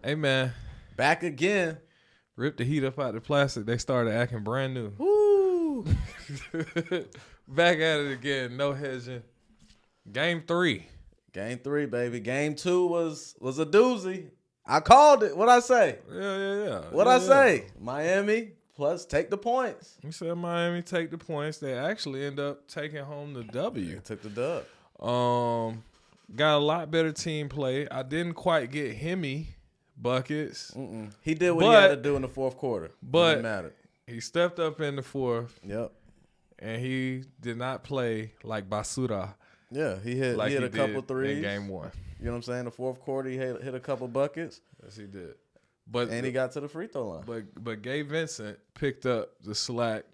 Hey, man. Back again. Rip the heat up out the plastic. They started acting brand new. Woo! Back at it again. No hedging. Game 3. Game 3, baby. Game 2 was a doozy. I called it. What'd I say? Yeah. What'd I say? Miami plus take the points. You said Miami take the points. They actually end up taking home the W. They took the dub. Got a lot better team play. I didn't quite get Hemi buckets. He did what he had to do in the fourth quarter. But didn't matter. He stepped up in the fourth. Yep. And he did not play like Basura. Yeah, he hit a couple threes in game 1. You know what I'm saying? The fourth quarter, he hit a couple buckets. Yes, he did. And he got to the free throw line. But Gabe Vincent picked up the slack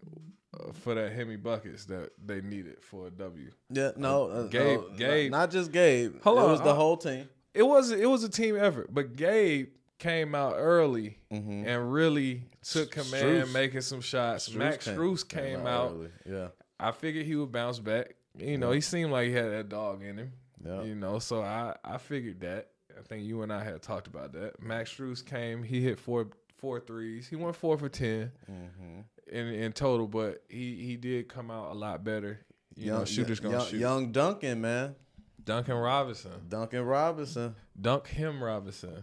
for that Hemi buckets that they needed for a W. Yeah, no, Gabe, not just Gabe. It was the whole team. It was a team effort, but Gabe came out early and really took command, making some shots. Max Strus came out. Early. Yeah, I figured he would bounce back. You know, he seemed like he had that dog in him. Yeah. You know, so I figured that. I think you and I had talked about that. Max Strus came. He hit four threes. He went 4 for 10 in total, but he did come out a lot better. Shooters gonna shoot. Young Duncan, man. Duncan Robinson. Dunk him Robinson.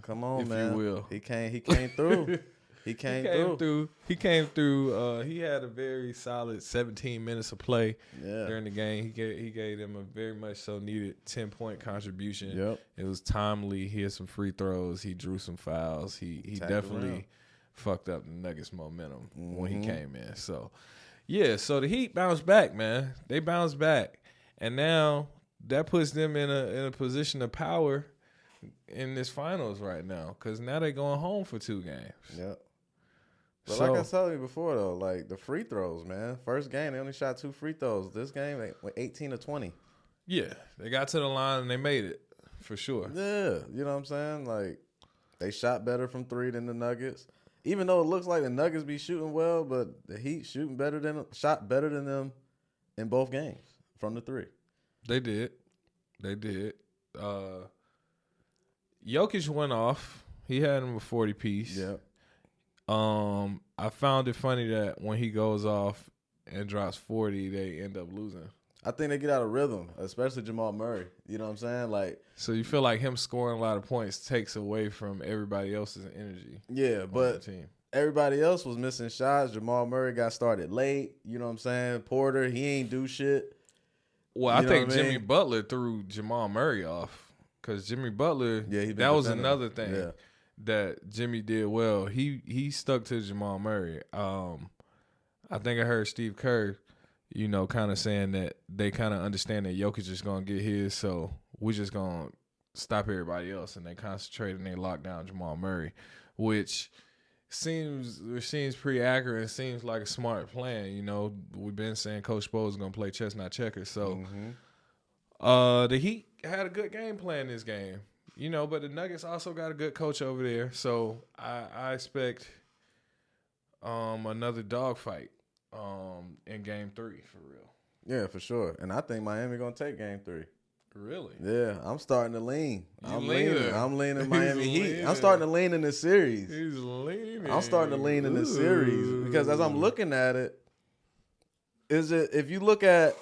Come on, man. You will. He came through. He came through. He came through. He had a very solid 17 minutes of play during the game. He gave them a very much so needed 10-point contribution. Yep. It was timely. He had some free throws. He drew some fouls. He definitely fucked up the Nuggets' momentum when he came in. So, yeah. So the Heat bounced back, man. They bounced back, and now that puts them in a position of power in this finals right now, because now they're going home for 2 games. Yep. But like I told you before, though, like the free throws, man. First game, they only shot 2 free throws. This game, they went 18 to 20. Yeah, they got to the line and they made it, for sure. Yeah, you know what I'm saying? Like, they shot better from 3 than the Nuggets. Even though it looks like the Nuggets be shooting well, but the Heat shot better than them in both games from the 3. They did. Jokic went off. He had him a 40-piece. Yeah. I found it funny that when he goes off and drops 40, they end up losing. I think they get out of rhythm, especially Jamal Murray. You know what I'm saying? Like, so you feel like him scoring a lot of points takes away from everybody else's energy. Yeah, but everybody else was missing shots. Jamal Murray got started late. You know what I'm saying? Porter, he ain't do shit. Well, I think Jimmy Butler threw Jamal Murray off, because Jimmy Butler, that was another thing. Yeah. That Jimmy did well. He stuck to Jamal Murray. I think I heard Steve Kerr, kind of saying that they kind of understand that Jokic is going to get his, so we're just going to stop everybody else, and they concentrate and they lock down Jamal Murray, which seems pretty accurate and seems like a smart plan. We've been saying Coach Spo is going to play chess, not checkers. So the Heat had a good game plan this game. But the Nuggets also got a good coach over there, so I expect another dogfight in Game 3 for real. Yeah, for sure. And I think Miami gonna take Game 3. Really? Yeah, I'm starting to lean. I'm leaning Miami Heat. I'm starting to lean in this series. He's leaning. I'm starting to lean in this series because as I'm looking at it, if you look at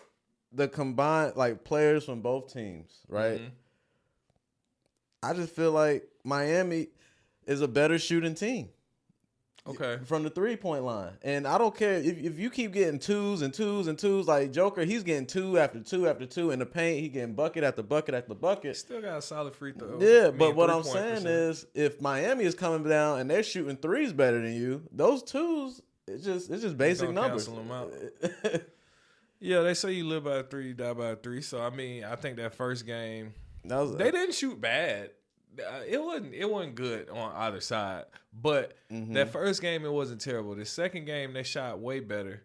the combined players from both teams, right? I just feel like Miami is a better shooting team. Okay. From the 3-point line. And I don't care if you keep getting 2s and 2s and 2s, like Joker, he's getting 2 after 2 after 2 in the paint. He getting bucket after bucket after bucket. Still got a solid free throw. Yeah, but what I'm saying is if Miami is coming down and they're shooting 3s better than you, those 2s, it's just basic numbers. Cancel them out. Yeah, they say you live by a 3, you die by a 3. So, I think that first game, they didn't shoot bad. It wasn't good on either side. But that first game, it wasn't terrible. The second game, they shot way better.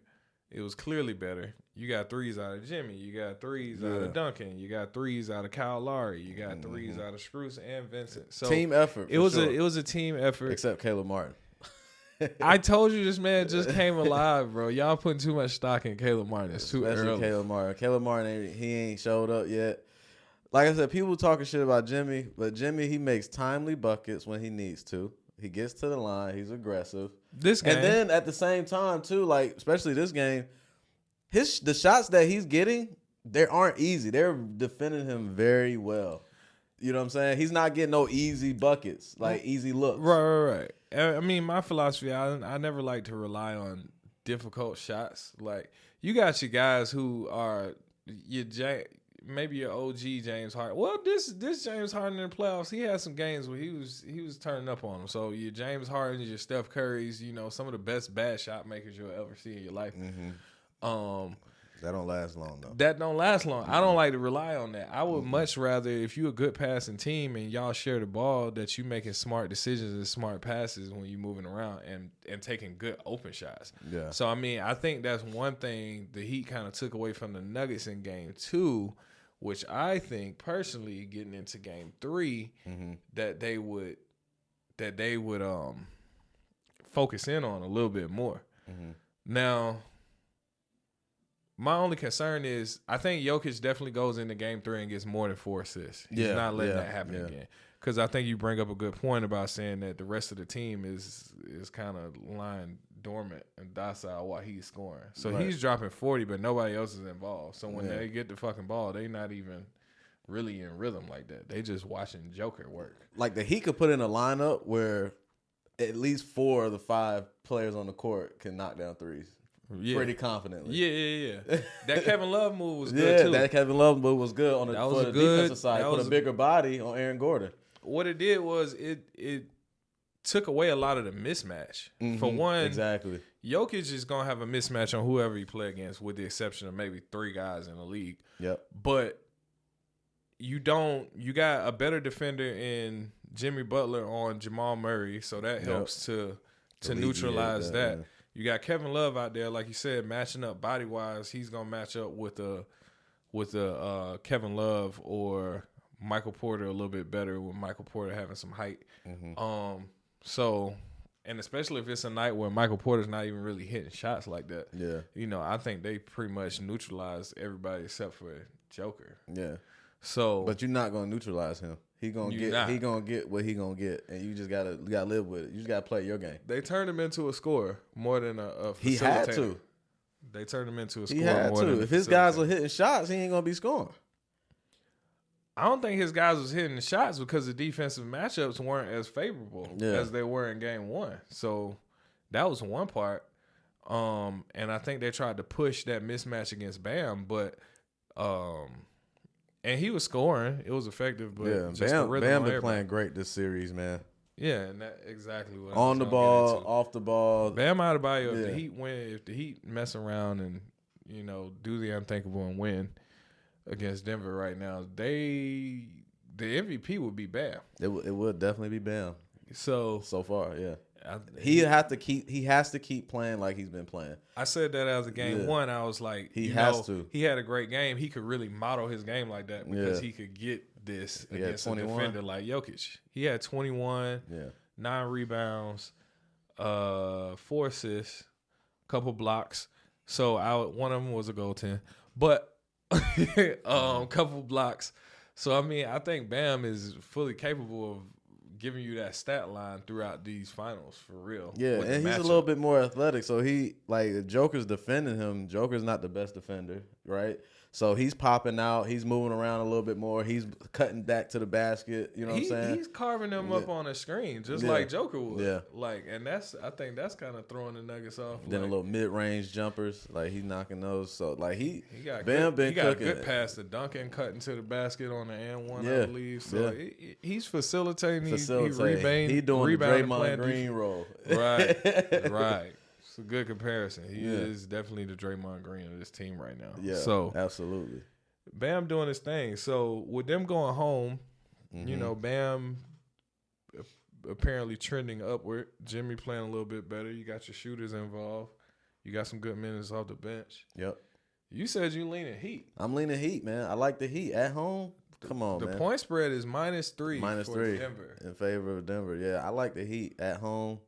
It was clearly better. You got 3s out of Jimmy. You got 3s out of Duncan. You got 3s out of Kyle Lowry. You got 3s out of Strus and Vincent. So team effort. It was a team effort. Except Caleb Martin. I told you this man just came alive, bro. Y'all putting too much stock in Caleb Martin. It's too early. Caleb Martin. Caleb Martin, he ain't showed up yet. like I said, people talking shit about Jimmy, but Jimmy, he makes timely buckets when he needs to. He gets to the line. He's aggressive. This game. And then at the same time, too, like, especially this game, the shots that he's getting, they aren't easy. They're defending him very well. You know what I'm saying? He's not getting no easy buckets, like easy looks. Right. I mean, my philosophy, I never like to rely on difficult shots. Like, you got your guys who are maybe your OG James Harden. Well, this James Harden in the playoffs, he had some games where he was turning up on them. So your James Harden, your Steph Curry's, some of the best bad shot makers you'll ever see in your life. Mm-hmm. That don't last long, though. That don't last long. I don't like to rely on that. I would much rather, if you a good passing team and y'all share the ball, that you making smart decisions and smart passes when you moving around and taking good open shots. Yeah. So, I mean, I think that's one thing the Heat kind of took away from the Nuggets in Game 2, which I think, personally, getting into Game 3, that they would focus in on a little bit more. Now, my only concern is I think Jokic definitely goes into Game 3 and gets more than 4 assists. He's not letting that happen again. Because I think you bring up a good point about saying that the rest of the team is kind of lying dormant and docile while he's scoring. So he's dropping 40, but nobody else is involved. So when they get the fucking ball, they not even really in rhythm like that. They just watching Joker work. Like the Heat could put in a lineup where at least 4 of the 5 players on the court can knock down threes. Pretty confidently. Yeah. That Kevin Love move was good too. Yeah, that Kevin Love move was good on the defensive side. Put a bigger body on Aaron Gordon. What it did was it took away a lot of the mismatch. For one, exactly. Jokic is gonna have a mismatch on whoever he play against, with the exception of maybe 3 guys in the league. Yep. But you got a better defender in Jimmy Butler on Jamal Murray, so that helps to neutralize that. You got Kevin Love out there, like you said, matching up body wise. He's gonna match up with a Kevin Love or Michael Porter a little bit better, with Michael Porter having some height. So, and especially if it's a night where Michael Porter's not even really hitting shots like that. Yeah. I think they pretty much neutralized everybody except for Joker. Yeah. So, but you're not gonna neutralize him. He gonna get what he gonna get, and you just gotta live with it. You just gotta play your game. They turned him into a scorer more than a facilitator. He had to. They turned him into a scorer. He had more to. Than if his guys were hitting shots, he ain't gonna be scoring. I don't think his guys was hitting the shots because the defensive matchups weren't as favorable as they were in Game 1. So that was one part. And I think they tried to push that mismatch against Bam, but and he was scoring. It was effective, but just Bam, the rhythm. Bam been playing great this series, man. Yeah, and that exactly what on the ball, off the ball. Bam out of bio. If the Heat win, if the Heat mess around and do the unthinkable and win against Denver right now, the MVP would be Bam. It would definitely be Bam. So far, yeah. He has to keep playing like he's been playing. I said that as a Game 1. I was like, he had a great game. He could really model his game like that because he could get this against a defender like Jokic. He had 21, 9 rebounds, 4 assists, couple blocks. So one of them was a goaltend, but couple blocks. So I mean, I think Bam is fully capable of giving you that stat line throughout these finals for real. Yeah, and he's a little bit more athletic. So Joker's defending him. Joker's not the best defender, right? So he's popping out. He's moving around a little bit more. He's cutting back to the basket. You know what I'm saying? He's carving them up on the screen just like Joker would. Yeah. And I think that's kind of throwing the Nuggets off. Then a little mid-range jumpers, he's knocking those. So he got a good pass to Duncan, cutting to the basket on the and one, I believe. So he's facilitating. He's rebounding. He's doing the Draymond Green role. Right. It's a good comparison. He is definitely the Draymond Green of this team right now. Yeah, so absolutely. Bam doing his thing. So with them going home, Bam apparently trending upward. Jimmy playing a little bit better. You got your shooters involved. You got some good minutes off the bench. Yep. You said you leaning Heat. I'm leaning Heat, man. I like the Heat at home. Come on, man. The point spread is -3 for Denver. In favor of Denver. Yeah, I like the Heat at home.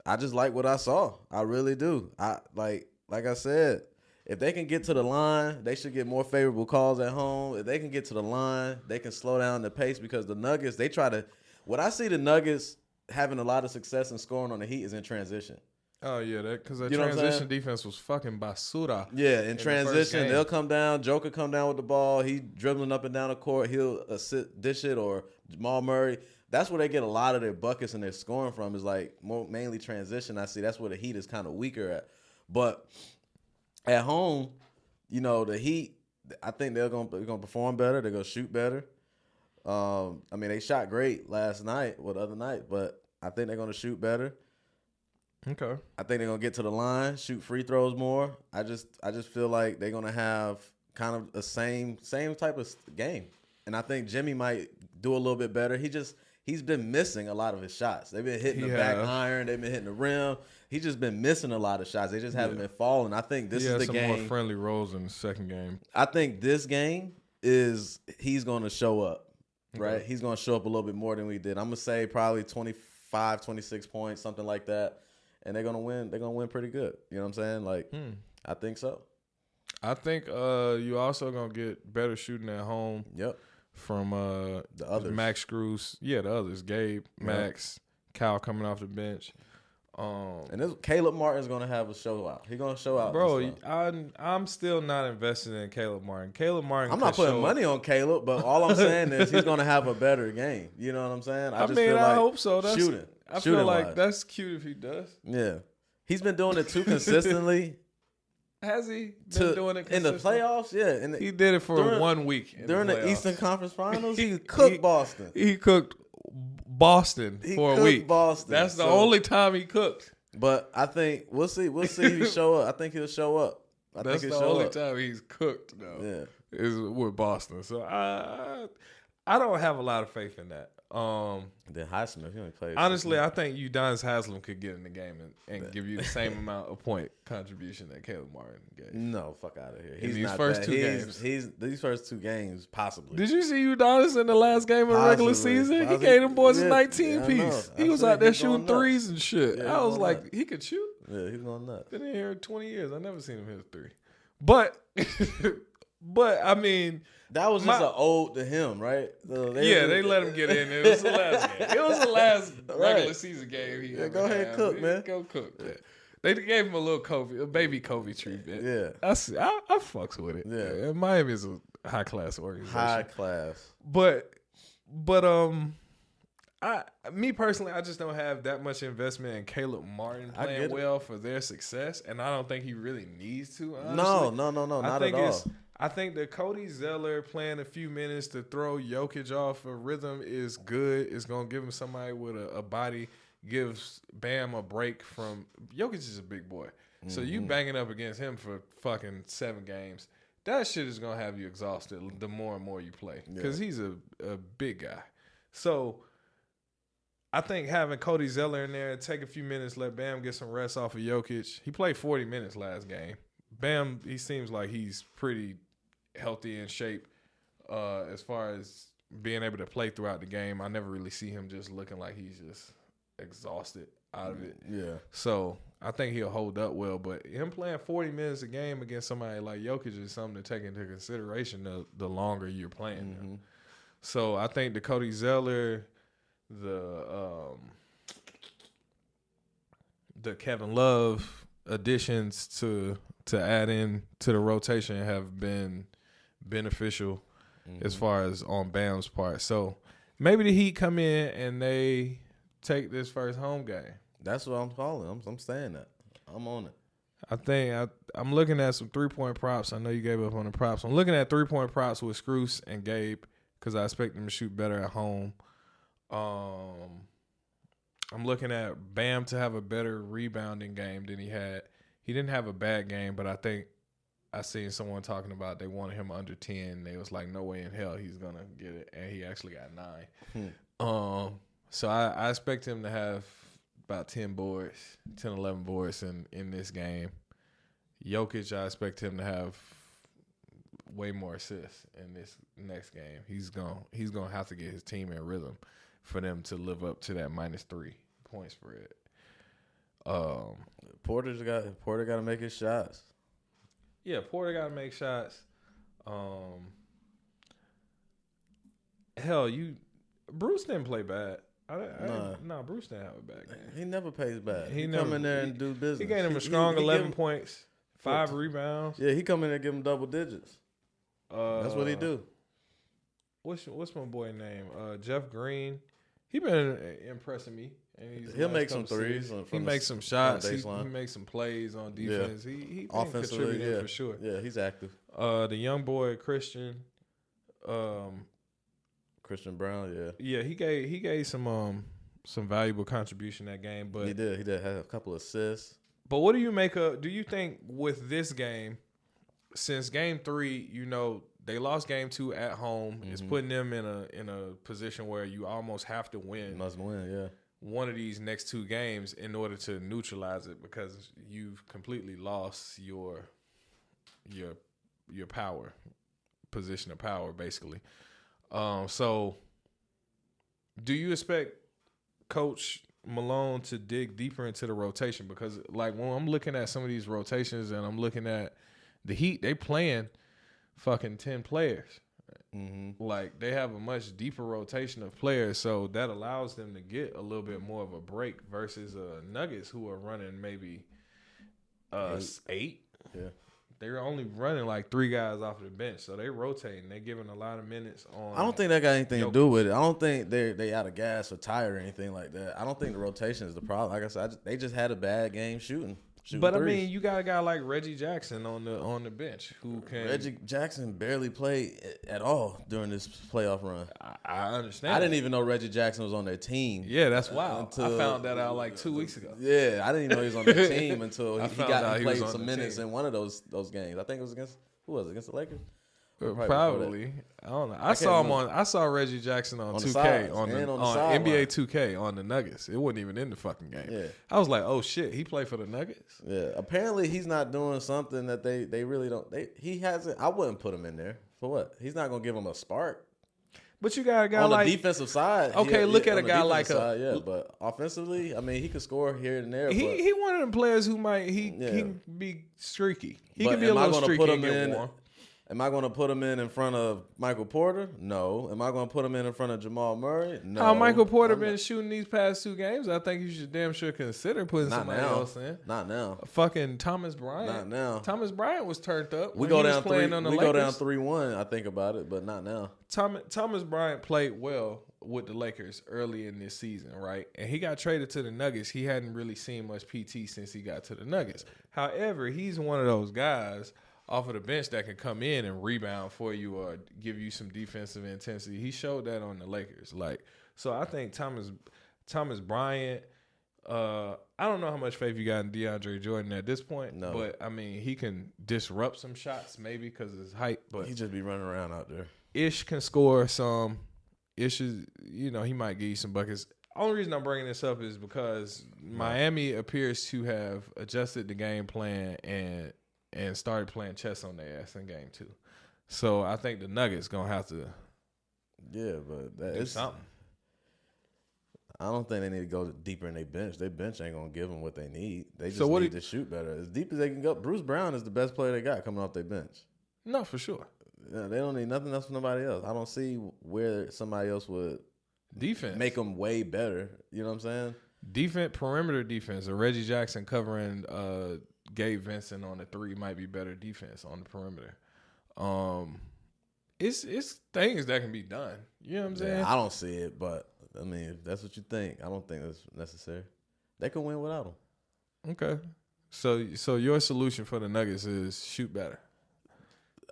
I just like what I saw. I really do. Like I said, If they can get to the line, they should get more favorable calls at home. If they can get to the line, they can slow down the pace because the Nuggets, they try to – what I see the Nuggets having a lot of success in scoring on the Heat is in transition. Oh, yeah, because that transition defense was fucking basura. Yeah, in transition, they'll come down. Joker come down with the ball. He dribbling up and down the court. He'll dish it or Jamal Murray. That's where they get a lot of their buckets and their scoring from is like mainly transition. I see that's where the Heat is kind of weaker at. But – at home, the Heat, I think they're gonna perform better. They're gonna shoot better. They shot great last night or the other night, but I think they're gonna shoot better. Okay. I think they're gonna get to the line, shoot free throws more. I just feel like they're gonna have kind of the same type of game, and I think Jimmy might do a little bit better. He's been missing a lot of his shots. They've been hitting the back iron. They've been hitting the rim. He's just been missing a lot of shots. They just haven't been falling. I think this is the game. He had some more friendly roles in the second game. I think this game he's going to show up, right? Okay. He's going to show up a little bit more than we did. I'm going to say probably 25, 26 points, something like that. And they're going to win. They're going to win pretty good. You know what I'm saying? I think so. I think you also going to get better shooting at home. Yep. From the others. Max Screws. Yeah, the others. Gabe, Max, Kyle coming off the bench. And Caleb Martin's going to have a show out. He's going to show out. Bro, I'm still not invested in Caleb Martin. Caleb Martin. I'm not putting money on Caleb, but all I'm saying is he's going to have a better game. You know what I'm saying? I hope so. I feel like wise. That's cute if he does. Yeah. He's been doing it too consistently. Has he been doing it in the playoffs? Yeah. He did it for 1 week. During the Eastern Conference Finals, he cooked Boston. He cooked Boston for a week. Boston. That's the only time he cooked. But I think we'll see. We'll see if he show up. I think he'll show up. That's the only time he's cooked, though. Yeah, is with Boston. So I don't have a lot of faith in that. Then Highsmith, he only plays. Honestly, I think Udonis Haslem could get in the game and give you the same amount of point contribution that Caleb Martin gave. No, fuck out of here. He's these first two games. These first 2 games, possibly. Did you see Udonis in the last game of the regular season? He gave them boys a 19-piece. He was out there shooting threes and shit. Yeah, I was like, he could shoot? Yeah, he's going nuts. Been in here 20 years. I never seen him hit a 3. But I mean, that was just an ode to him, right? They let him get in. It was the last game. It was the last regular season game. Go ahead and cook, man. Go cook. Yeah. They gave him a baby Kobe treatment. Yeah, I fucks with it. Yeah, Miami is a high class organization. High class. But me personally, I just don't have that much investment in Caleb Martin playing well for their success, and I don't think he really needs to. Honestly. No, not at all. I think that Cody Zeller playing a few minutes to throw Jokic off a rhythm is good. It's going to give him somebody with a body, gives Bam a break from – Jokic is a big boy. Mm-hmm. So you banging up against him for fucking 7 games, that shit is going to have you exhausted the more and more you play because he's a big guy. So I think having Cody Zeller in there, take a few minutes, let Bam get some rest off of Jokic. He played 40 minutes last game. Bam, he seems like he's pretty – healthy in shape as far as being able to play throughout the game. I never really see him just looking like he's just exhausted out of it. Yeah. So I think he'll hold up well. But him playing 40 minutes a game against somebody like Jokic is something to take into consideration the longer you're playing them. So I think the Cody Zeller, the Kevin Love additions to add in to the rotation have been beneficial as far as on Bam's part. So maybe the Heat come in and they take this first home game. That's what I'm calling. I'm saying that. I'm on it. I think I'm looking at some 3-point props. I know you gave up on the props. I'm looking at 3-point props with Scroose and Gabe because I expect them to shoot better at home. I'm looking at Bam to have a better rebounding game than he had. He didn't have a bad game, but I think I seen someone talking about they wanted him under 10. They was like, no way in hell he's going to get it. And he actually got 9. So I expect him to have about 10 boards, 10, 11 boards in this game. Jokic, I expect him to have way more assists in this next game. He's gonna have to get his team in rhythm for them to live up to that -3 point spread. Porter got to make his shots. Yeah, Porter got to make shots. Hell, Bruce didn't play bad. Nah, Bruce didn't have a bad game. He never plays bad. He come in there and do business. He gave him a strong 11 points, 5 rebounds. Yeah, he come in there and give him double digits. That's what he do. What's my boy name? Jeff Green. He been impressing me. He'll make some threes. He makes some shots. He makes some plays on defense. Yeah. He contributing for sure. Yeah, he's active. The young boy Christian Brown. Yeah. Yeah, he gave some valuable contribution that game. But he did have a couple assists. But what do you make of? Do you think with this game, since game 3, they lost game 2 at home, it's putting them in a position where you almost have to win. Must win, yeah. One of these next 2 games in order to neutralize it, because you've completely lost your power, position of power, basically. So do you expect Coach Malone to dig deeper into the rotation? Because like when I'm looking at some of these rotations and I'm looking at the Heat, they playing fucking 10 players. Mm-hmm. Like they have a much deeper rotation of players, so that allows them to get a little bit more of a break versus Nuggets, who are running maybe 8. Yeah, they're only running like 3 guys off the bench, so they rotating. They giving a lot of minutes on. I don't think that got anything to do with it. I don't think they out of gas or tired or anything like that. I don't think the rotation is the problem. Like I said, they just had a bad game shooting. But threes. I mean, you got a guy like Reggie Jackson on the bench who can. Reggie Jackson barely played at all during this playoff run. I understand. I didn't even know Reggie Jackson was on their team. Yeah, that's wild. I found that out like 2 weeks ago. Yeah, I didn't even know he was on their team until he played some minutes in one of those games. I think it was against the Lakers. Probably. I don't know. I saw Reggie Jackson on 2K on NBA 2K on the Nuggets. It wasn't even in the fucking game. Yeah. I was like, oh shit, he played for the Nuggets? Yeah. Apparently he's not doing something that they really don't. He hasn't. I wouldn't put him in there for what? He's not gonna give him a spark. But you got a guy on like the defensive side. Okay, look at a guy like but offensively, I mean, he could score here and there. He one of them players who he can be streaky. He can be a little streaky and get warm. Am I going to put him in front of Michael Porter? No. Am I going to put him in front of Jamal Murray? No. How Michael Porter been shooting these past 2 games? I think you should damn sure consider putting somebody else in. Not now. Fucking Thomas Bryant. Not now. Thomas Bryant was turned up. We go down 3-1. I think about it, but not now. Thomas Bryant played well with the Lakers early in this season, right? And he got traded to the Nuggets. He hadn't really seen much PT since he got to the Nuggets. However, he's one of those guys off of the bench that can come in and rebound for you or give you some defensive intensity. He showed that on the Lakers. So I think Thomas Bryant, I don't know how much faith you got in DeAndre Jordan at this point. No. But, I mean, he can disrupt some shots maybe because of his height. But he just be running around out there. Ish can score some. Ish is, he might give you some buckets. Only reason I'm bringing this up is because Miami appears to have adjusted the game plan and started playing chess on their ass in game 2. So I think the Nuggets gonna have to do something. I don't think they need to go deeper in their bench. Their bench ain't gonna give them what they need. They just need to shoot better. As deep as they can go. Bruce Brown is the best player they got coming off their bench. No, for sure. Yeah, they don't need nothing else from nobody else. I don't see where somebody else would make them way better. You know what I'm saying? Perimeter defense. Or Reggie Jackson covering Gabe Vincent on the 3 might be better defense on the perimeter. It's things that can be done. You know what I'm saying? I don't see it, but I mean, if that's what you think, I don't think that's necessary. They can win without him. Okay. So your solution for the Nuggets is shoot better.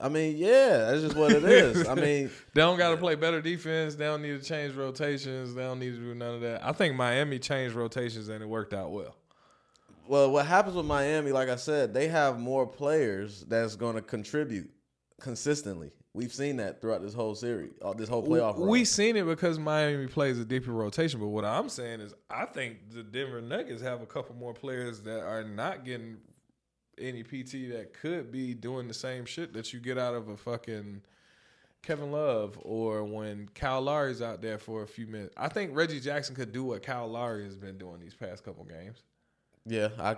I mean, yeah, that's just what it is. I mean, they don't got to play better defense. They don't need to change rotations. They don't need to do none of that. I think Miami changed rotations and it worked out well. Well, what happens with Miami, like I said, they have more players that's going to contribute consistently. We've seen that throughout this whole series, this whole playoff run. We've seen it because Miami plays a deeper rotation. But what I'm saying is I think the Denver Nuggets have a couple more players that are not getting any PT that could be doing the same shit that you get out of a fucking Kevin Love or when Kyle Lowry's out there for a few minutes. I think Reggie Jackson could do what Kyle Lowry has been doing these past couple games. Yeah, I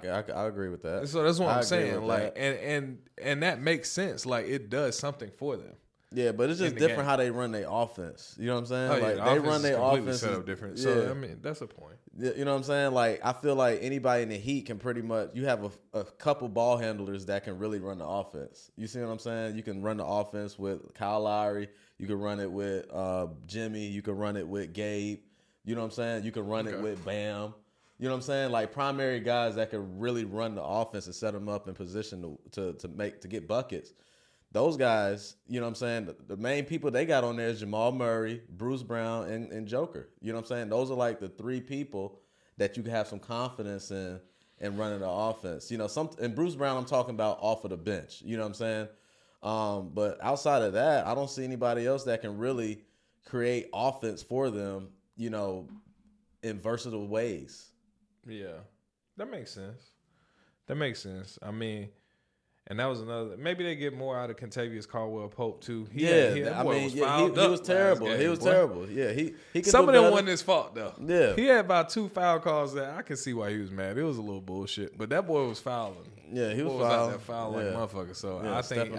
agree with that. So that's what I'm saying. Like, and that makes sense. Like, it does something for them. Yeah, but it's just different how they run their offense. You know what I'm saying? Oh, yeah, like they run their offense set up different. So I mean, that's a point. You know what I'm saying? Like I feel like anybody in the Heat can pretty much. You have a couple ball handlers that can really run the offense. You see what I'm saying? You can run the offense with Kyle Lowry. You can run it with Jimmy. You can run it with Gabe. You know what I'm saying? You can run it with Bam. You know what I'm saying? Like primary guys that can really run the offense and set them up in position to get buckets. Those guys, you know what I'm saying? The main people they got on there is Jamal Murray, Bruce Brown, and Joker. You know what I'm saying? Those are like the three people that you can have some confidence in running the offense. You know, and Bruce Brown I'm talking about off of the bench. You know what I'm saying? But outside of that, I don't see anybody else that can really create offense for them, you know, in versatile ways. Yeah. That makes sense. I mean, and that was another. Maybe they get more out of Contavious Caldwell-Pope too. He was terrible. He was terrible. Yeah, he could some of them wasn't his fault though. Yeah, he had about 2 foul calls that I can see why he was mad. It was a little bullshit, but that boy was fouling. Yeah, he was out there fouling like motherfucker. So yeah, I think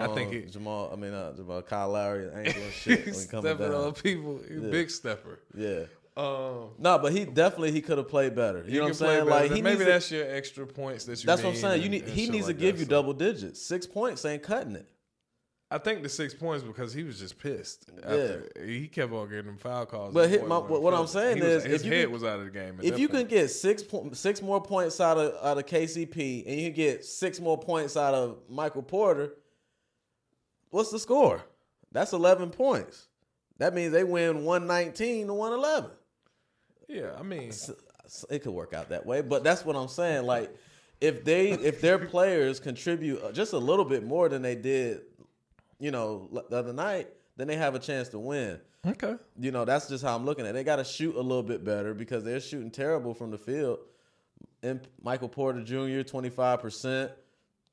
Kyle Lowry and ankle and shit. He's stepping on people. He's a big stepper. Yeah. No, but he could have played better. You know what I'm saying? Like maybe that's your extra points that you. That's what I'm saying. He needs to give you double digits. 6 points ain't cutting it. I think the 6 points because he was just pissed. He kept on getting them foul calls. But what I'm saying is, his head was out of the game. If you can get six more points out of KCP and you can get 6 more points out of Michael Porter, what's the score? That's 11 points. That means they win 119 to 111. Yeah, I mean, it could work out that way, but that's what I'm saying. Like, if their players contribute just a little bit more than they did, you know, the other night, then they have a chance to win. Okay. You know, that's just how I'm looking at it. They got to shoot a little bit better because they're shooting terrible from the field. And Michael Porter Jr. 25%,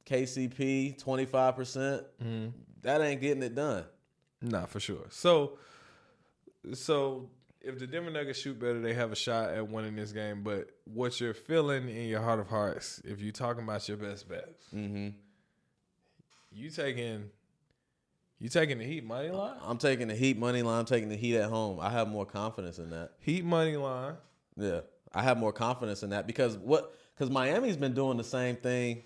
KCP 25%. That ain't getting it done. Nah, for sure. So if the Denver Nuggets shoot better, they have a shot at winning this game. But what you're feeling in your heart of hearts, if you're talking about your best bets, you taking the Heat money line? I'm taking the Heat money line. I'm taking the Heat at home. I have more confidence in that. Heat money line. Yeah, I have more confidence in that because Miami's been doing the same thing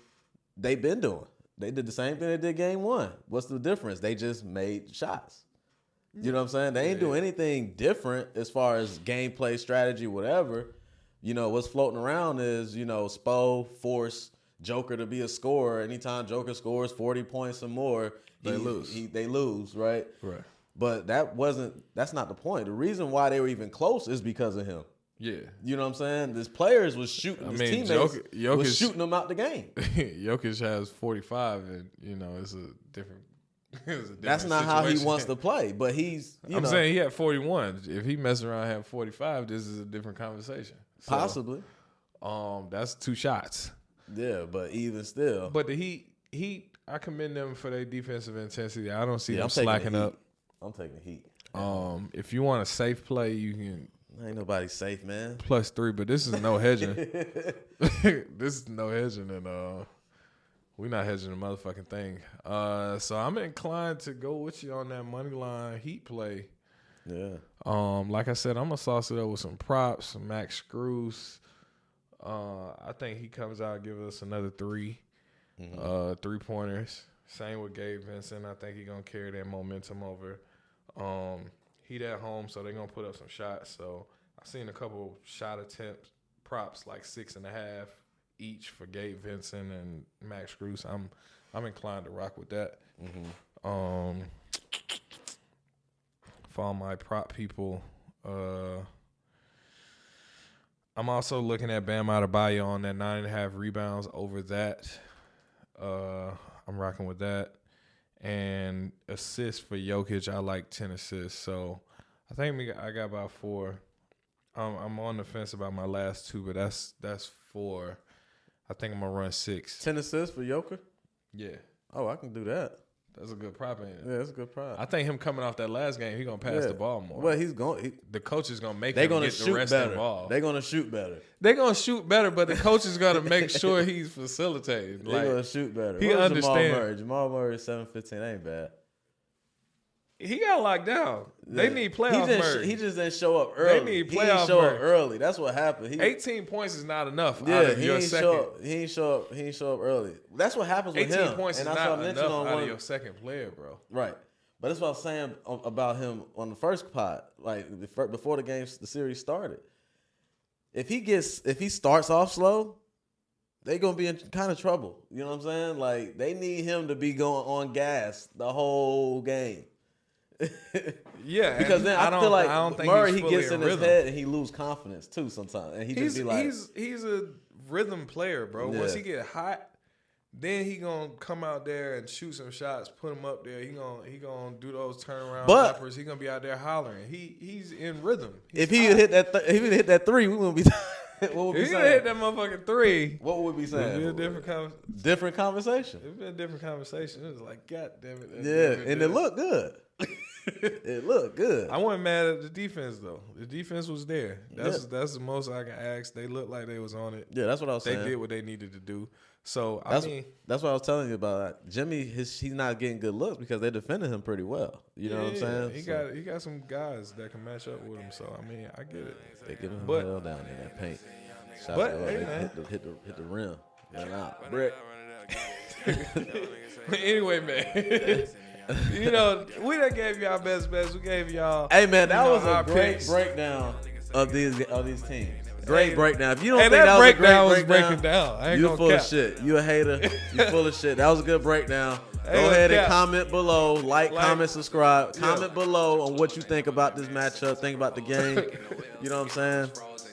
they've been doing. They did the same thing they did game 1. What's the difference? They just made shots. You know what I'm saying? They ain't doing anything different as far as gameplay, strategy, whatever. You know, what's floating around is, you know, Spo force Joker to be a scorer. Anytime Joker scores 40 points or more, they lose. They lose, right? Right. But that's not the point. The reason why they were even close is because of him. Yeah. You know what I'm saying? His players was shooting, his teammates was shooting them out the game. Jokic has 45 and, you know, it's a different that's not how he wants to play, but I'm saying he had 41. If he messed around and had 45, this is a different conversation. So, possibly. That's 2 shots. Yeah, but even still. But the Heat, I commend them for their defensive intensity. I don't see them slacking up. I'm taking Heat. If you want a safe play, you can. Ain't nobody safe, man. +3, but this is no hedging. This is no hedging, and we're not hedging the motherfucking thing. So I'm inclined to go with you on that money line Heat play. Yeah. Like I said, I'm gonna sauce it up with some props, some Max Screws. I think he comes out and gives us another 3, 3-pointers. Same with Gabe Vincent. I think he's gonna carry that momentum over. Heat at home, so they're gonna put up some shots. So I've seen a couple shot attempts, props like 6.5 each for Gabe Vincent and Max Screws. I'm inclined to rock with that. For all my prop people, I'm also looking at Bam Adebayo on that 9.5 rebounds over that. I'm rocking with that. And assists for Jokic, I like 10 assists. So I think I got about 4. I'm on the fence about my last 2, but that's 4. I think I'm going to run 6. 10 assists for Jokic? Yeah. Oh, I can do that. That's a good prop, ain't it? Yeah, that's a good prop. I think him coming off that last game, he's gonna pass the ball more. Well, he's going. The coach is gonna make him get the rest involved. They're gonna shoot better. They're gonna shoot better, but the coach is gonna make sure he's facilitating. They're gonna shoot better. He understands. Jamal Murray 7-15 ain't bad. He got locked down. Yeah. They need playoff Murray. He just didn't show up early. They need playoff Murray. Up early. That's what happened. 18 points is not enough. Yeah, he ain't show up early. That's what happens with him. 18 points is not enough out of your second player, bro. Right. But that's what I was saying about him on the first pot, like before the series started. If he starts off slow, they gonna be in kind of trouble. You know what I'm saying? Like they need him to be going on gas the whole game. Yeah, because then I feel like Murray he gets in his head and he lose confidence too sometimes, and he's a rhythm player, bro. Yeah. Once he get hot, then he gonna come out there and shoot some shots, put him up there. He gonna do those turnaround jumpers. He gonna be out there hollering. He's in rhythm. If he hit that three, we wouldn't be. What would if he hit that motherfucking three, what would we be saying? It'd be a different conversation. It'd be a different conversation. It was like, God damn it. Yeah, and it looked good. It looked good. I wasn't mad at the defense though. The defense was there. That's the most I can ask. They looked like they was on it. Yeah, that's what I was saying. They did what they needed to do. So that's what I was telling you about. Jimmy, he's not getting good looks because they defended him pretty well. You know what I'm saying? He got some guys that can match up with him. So I mean, I get it. They give him hell down in that paint. Hit the rim. Brick. Anyway, man. You know, we done gave y'all best bets. We gave y'all. Hey man, that was a great breakdown of these teams. Great breakdown. If you don't think that was a great breakdown, you full of shit. You a hater. You full of shit. That was a good breakdown. Go ahead and comment below. Like, comment, subscribe. Comment below on what you think about this matchup. Think about the game. You know what I'm saying?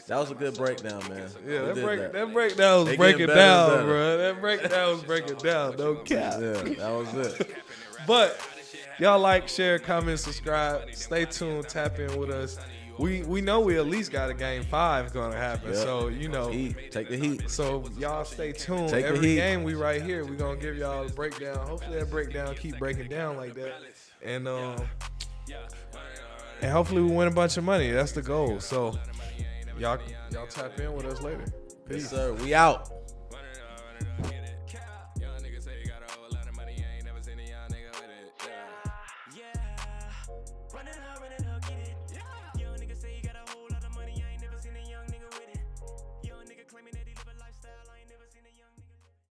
That was a good breakdown, man. Yeah, that breakdown was breaking down, bro. That breakdown was breaking down. No cap. Yeah, that was it. But y'all like, share, comment, subscribe. Stay tuned. Tap in with us. We know we at least got a game 5 gonna happen. Yep. So you know, take the heat. So y'all stay tuned. Every game we right here. We gonna give y'all a breakdown. Hopefully that breakdown keep breaking down like that. And hopefully we win a bunch of money. That's the goal. So y'all tap in with us later. Peace, sir. We out. Running